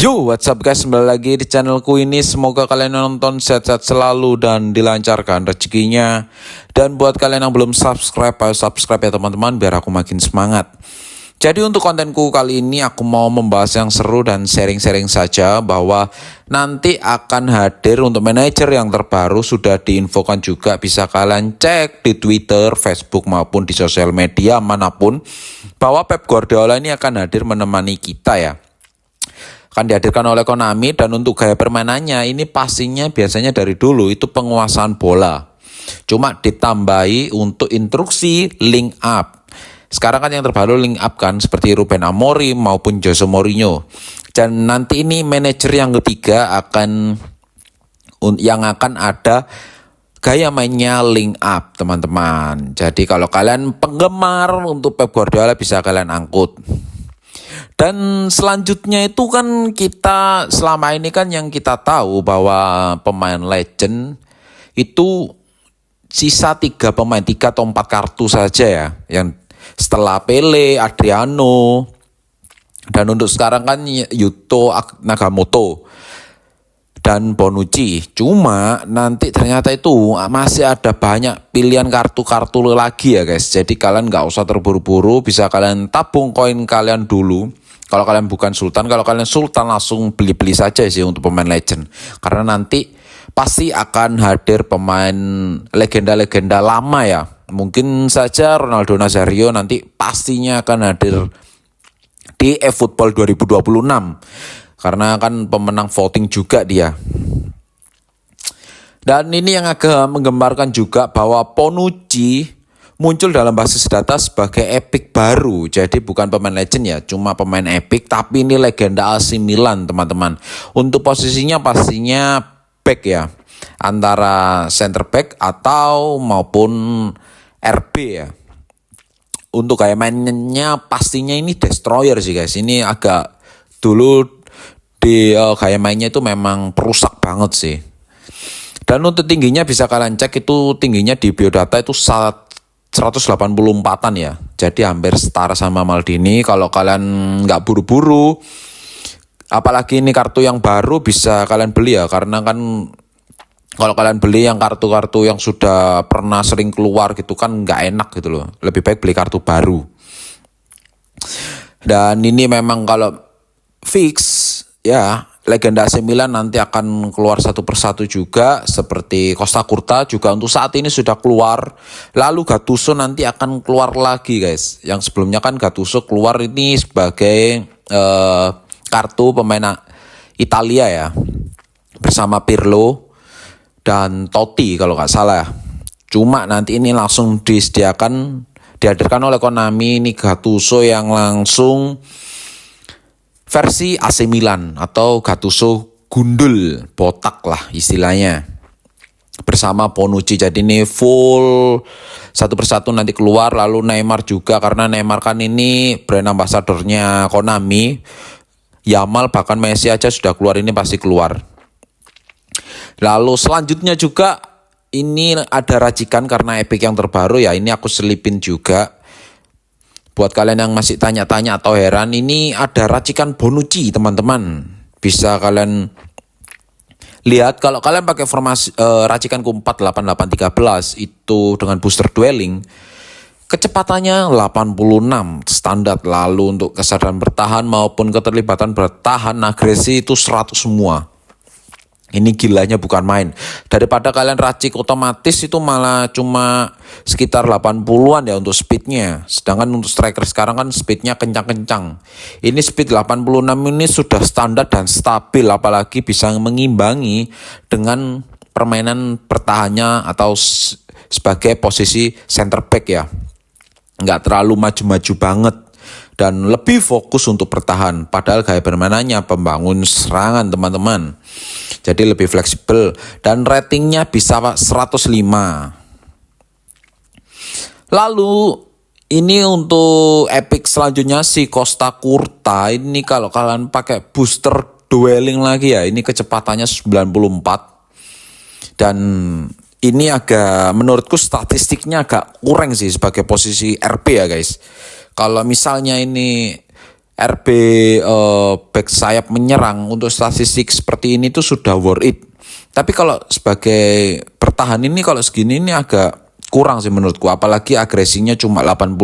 Yo, what's up guys, kembali lagi di channelku ini. Semoga kalian nonton sehat-sehat selalu dan dilancarkan rezekinya. Dan buat kalian yang belum subscribe, ayo subscribe ya teman-teman, biar aku makin semangat. Jadi untuk kontenku kali ini aku mau membahas yang seru dan sharing-sharing saja, bahwa nanti akan hadir untuk manajer yang terbaru. Sudah diinfokan juga, bisa kalian cek di Twitter, Facebook maupun di sosial media manapun, bahwa Pep Guardiola ini akan hadir menemani kita ya. Akan dihadirkan oleh Konami, dan untuk gaya permainannya ini pastinya biasanya dari dulu itu penguasaan bola. Cuma ditambahi untuk instruksi link up. Sekarang kan yang terbaru link up kan, seperti Ruben Amorim maupun Jose Mourinho. Dan nanti ini manajer yang ketiga yang akan ada gaya mainnya link up teman-teman. Jadi kalau kalian penggemar untuk Pep Guardiola bisa kalian angkut. Dan selanjutnya itu kan kita selama ini kan yang kita tahu bahwa pemain legend itu sisa 3 pemain, 3 atau 4 kartu saja ya. Yang setelah Pele, Adriano, dan untuk sekarang kan Yuto Nagamoto dan Bonucci. Cuma nanti ternyata itu masih ada banyak pilihan kartu-kartu lagi ya guys. Jadi kalian gak usah terburu-buru, bisa kalian tabung koin kalian dulu. Kalau kalian bukan Sultan, kalau kalian Sultan langsung beli-beli saja sih untuk pemain legend. Karena nanti pasti akan hadir pemain legenda-legenda lama ya. Mungkin saja Ronaldo Nazario nanti pastinya akan hadir di eFootball 2026. Karena kan pemenang voting juga dia. Dan ini yang agak menggembarkan juga bahwa Bonucci muncul dalam basis data sebagai epic baru. Jadi bukan pemain legend ya, cuma pemain epic, tapi ini legenda AC Milan teman-teman. Untuk posisinya pastinya back ya, antara center back atau maupun RB ya. Untuk gaya mainnya pastinya ini destroyer sih guys. Ini agak dulu di gaya mainnya itu memang perusak banget sih. Dan untuk tingginya bisa kalian cek, itu tingginya di biodata itu 184-an ya. Jadi hampir setara sama Maldini. Kalau kalian nggak buru-buru, apalagi ini kartu yang baru, bisa kalian beli ya. Karena kan kalau kalian beli yang kartu-kartu yang sudah pernah sering keluar gitu kan nggak enak gitu loh. Lebih baik beli kartu baru. Dan ini memang kalau fix ya, legenda AC Milan nanti akan keluar satu persatu juga, seperti Costa Curta juga untuk saat ini sudah keluar. Lalu Gattuso nanti akan keluar lagi guys. Yang sebelumnya kan Gattuso keluar ini sebagai kartu pemain Italia ya, bersama Pirlo dan Totti kalau nggak salah. Cuma nanti ini langsung dihadirkan oleh Konami, ini Gattuso yang langsung versi AC Milan atau Gattuso gundul, botak lah istilahnya, bersama Bonucci. Jadi ini full satu persatu nanti keluar. Lalu Neymar juga, karena Neymar kan ini brand ambassadornya Konami. Yamal bahkan Messi aja sudah keluar, ini pasti keluar. Lalu selanjutnya juga ini ada racikan karena Epic yang terbaru ya. Ini aku selipin juga. Buat kalian yang masih tanya-tanya atau heran, ini ada racikan Bonucci teman-teman. Bisa kalian lihat kalau kalian pakai formasi racikan Q48813 itu dengan booster dwelling, kecepatannya 86 standar. Lalu untuk kesadaran bertahan maupun keterlibatan bertahan agresi itu 100 semua. Ini gilanya bukan main. Daripada kalian racik otomatis itu malah cuma sekitar 80-an ya untuk speednya. Sedangkan untuk striker sekarang kan speednya kencang-kencang. Ini speed 86 ini sudah standar dan stabil. Apalagi bisa mengimbangi dengan permainan bertahannya atau sebagai posisi center back ya. Nggak terlalu maju-maju banget. Dan lebih fokus untuk bertahan. Padahal gaya permainannya pembangun serangan teman-teman. Jadi lebih fleksibel. Dan ratingnya bisa 105. Lalu ini untuk epic selanjutnya si Costa Curta. Ini kalau kalian pakai booster dwelling lagi ya, ini kecepatannya 94. Dan ini agak, menurutku statistiknya agak kurang sih sebagai posisi RB ya guys. Kalau misalnya ini RB back sayap menyerang untuk statistik seperti ini tuh sudah worth it. Tapi kalau sebagai bertahan ini kalau segini ini agak kurang sih menurutku, apalagi agresinya cuma 85.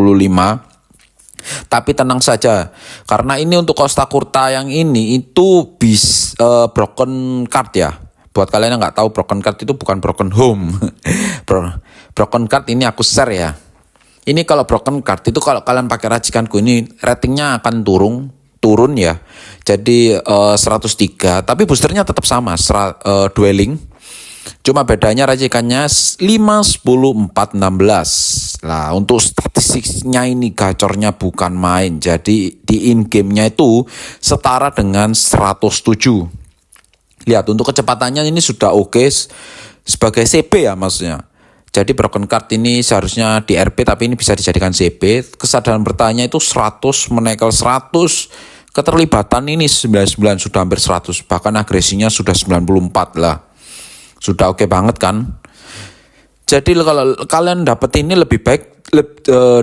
Tapi tenang saja, karena ini untuk Costa Curta yang ini itu broken card ya. Buat kalian yang nggak tahu, broken card itu bukan broken home. Broken card ini aku share ya. Ini kalau broken card itu kalau kalian pakai racikanku ini ratingnya akan turun ya. Jadi 103, tapi boosternya tetap sama, dueling. Cuma bedanya racikannya 5, 10, 4, 16. Nah, untuk statistiknya ini gacornya bukan main. Jadi di in-game-nya itu setara dengan 107. Lihat, untuk kecepatannya ini sudah oke sebagai CP ya maksudnya. Jadi broken card ini seharusnya di RP tapi ini bisa dijadikan CP. Kesadaran bertanya itu 100, menekel 100. Keterlibatan ini 99, sudah hampir 100. Bahkan agresinya sudah 94 lah. Sudah oke banget kan. Jadi kalau kalian dapat ini lebih baik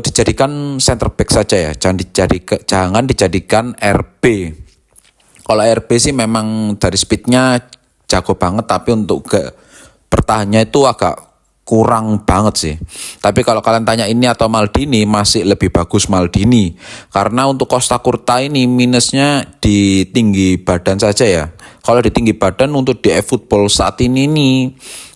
dijadikan center back saja ya. Jangan dijadikan RB. Kalau RB sih memang dari speednya jago banget, tapi untuk bertahannya itu agak kurang banget sih. Tapi kalau kalian tanya ini atau Maldini, masih lebih bagus Maldini. Karena untuk Costa Curta ini minusnya di tinggi badan saja ya. Kalau di tinggi badan untuk di eFootball saat ini nih,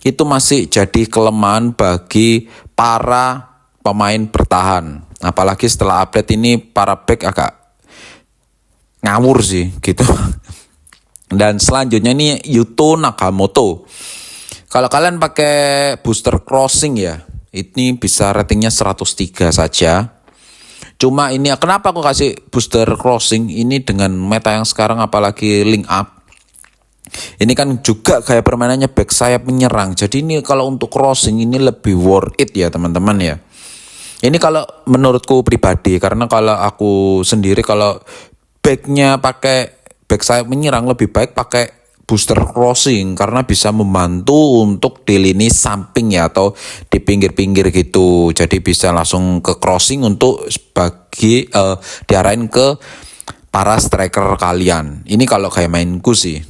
itu masih jadi kelemahan bagi para pemain bertahan. Apalagi setelah update ini para back agak ngawur sih gitu. Dan selanjutnya ini Yuto Nakamoto. Kalau kalian pakai booster crossing ya, ini bisa ratingnya 103 saja. Cuma ini kenapa aku kasih booster crossing ini dengan meta yang sekarang apalagi link up. Ini kan juga kayak permainannya back sayap menyerang. Jadi ini kalau untuk crossing ini lebih worth it ya teman-teman ya. Ini kalau menurutku pribadi, karena kalau aku sendiri kalau backnya pakai back sayap menyerang lebih baik pakai booster crossing karena bisa membantu untuk di lini samping ya atau di pinggir-pinggir gitu. Jadi bisa langsung ke crossing untuk diarahin ke para striker kalian. Ini kalau kayak mainku sih.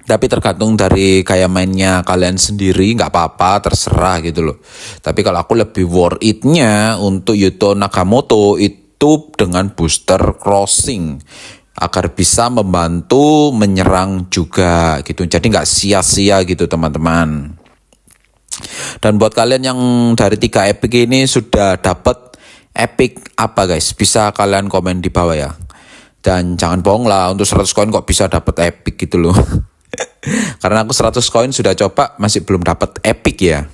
Tapi tergantung dari gaya mainnya kalian sendiri, nggak apa-apa, terserah gitu loh. Tapi kalau aku lebih worth it-nya untuk Yuto Nakamoto itu dengan booster crossing agar bisa membantu menyerang juga gitu. Jadi nggak sia-sia gitu teman-teman. Dan buat kalian yang dari 3 epic ini sudah dapat epic apa guys, bisa kalian komen di bawah ya. Dan jangan bohong lah, untuk 100 koin kok bisa dapat epic gitu loh. Karena aku 100 koin sudah coba masih belum dapat epic ya.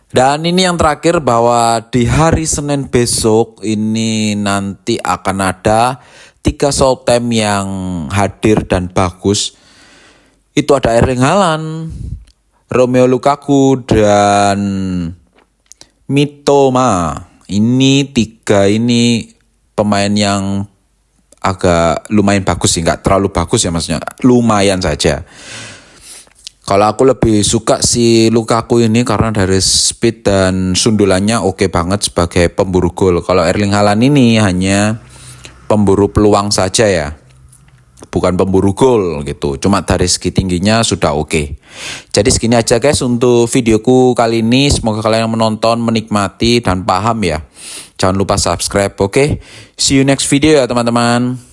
Dan ini yang terakhir, bahwa di hari Senin besok ini nanti akan ada 3 showtime yang hadir dan bagus. Itu ada Erling Haaland, Romelu Lukaku, dan Mitoma. Ini 3 ini pemain yang agak lumayan bagus sih, nggak terlalu bagus ya maksudnya, lumayan saja. Kalau aku lebih suka si Lukaku ini karena dari speed dan sundulannya oke banget sebagai pemburu gol. Kalau Erling Haaland ini hanya pemburu peluang saja ya, bukan pemburu gol gitu. Cuma dari segi tingginya sudah oke. Jadi segini aja guys untuk videoku kali ini. Semoga kalian yang menonton menikmati dan paham ya. Jangan lupa subscribe, oke? See you next video ya teman-teman.